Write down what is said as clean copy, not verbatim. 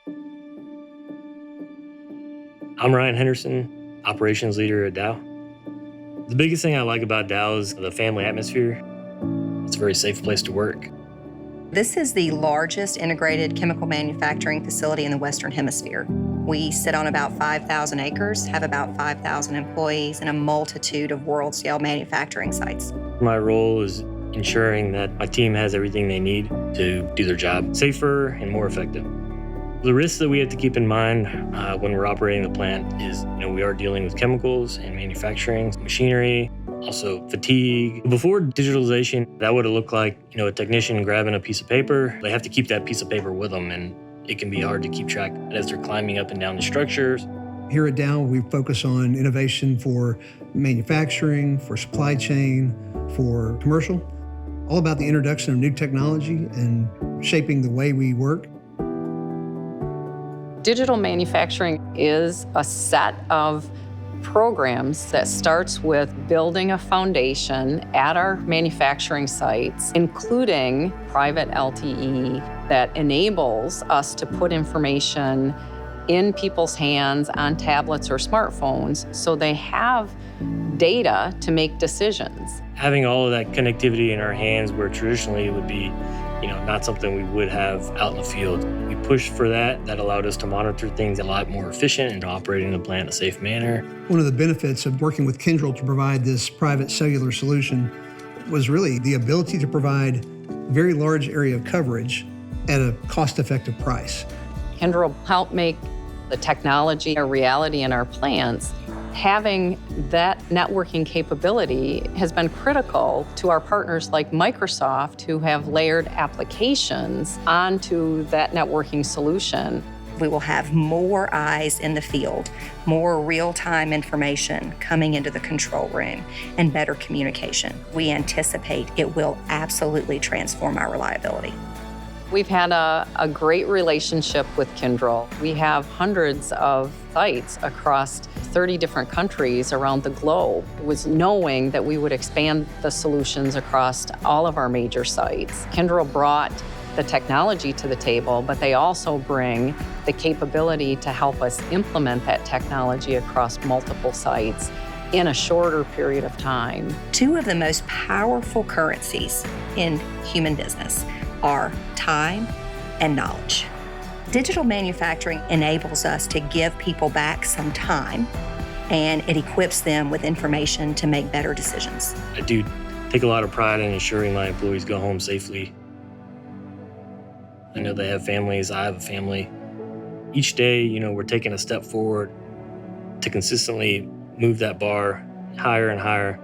I'm Ryan Henderson, operations leader at Dow. The biggest thing I like about Dow is the family atmosphere. It's a very safe place to work. This is the largest integrated chemical manufacturing facility in the Western Hemisphere. We sit on about 5,000 acres, have about 5,000 employees, and a multitude of world-scale manufacturing sites. My role is ensuring that my team has everything they need to do their job safer and more effective. The risks that we have to keep in mind when we're operating the plant is, we are dealing with chemicals and manufacturing, machinery, also fatigue. Before digitalization, that would have looked like, a technician grabbing a piece of paper. They have to keep that piece of paper with them, and it can be hard to keep track as they're climbing up and down the structures. Here at Dow, we focus on innovation for manufacturing, for supply chain, for commercial, all about the introduction of new technology and shaping the way we work. Digital manufacturing is a set of programs that starts with building a foundation at our manufacturing sites, including private LTE that enables us to put information in people's hands on tablets or smartphones so they have data to make decisions. Having all of that connectivity in our hands where traditionally it would be not something we would have out in the field. We pushed for that. That allowed us to monitor things a lot more efficient and operating the plant in a safe manner. One of the benefits of working with Kyndryl to provide this private cellular solution was really the ability to provide very large area of coverage at a cost-effective price. Kyndryl helped make the technology a reality in our plants. Having that networking capability has been critical to our partners like Microsoft, who have layered applications onto that networking solution. We will have more eyes in the field, more real-time information coming into the control room, and better communication. We anticipate it will absolutely transform our reliability. We've had a great relationship with Kyndryl. We have hundreds of sites across 30 different countries around the globe. It was knowing that we would expand the solutions across all of our major sites. Kyndryl brought the technology to the table, but they also bring the capability to help us implement that technology across multiple sites in a shorter period of time. Two of the most powerful currencies in human business are time and knowledge. Digital manufacturing enables us to give people back some time, and it equips them with information to make better decisions. I do take a lot of pride in ensuring my employees go home safely. I know they have families, I have a family. Each day, we're taking a step forward to consistently move that bar higher and higher.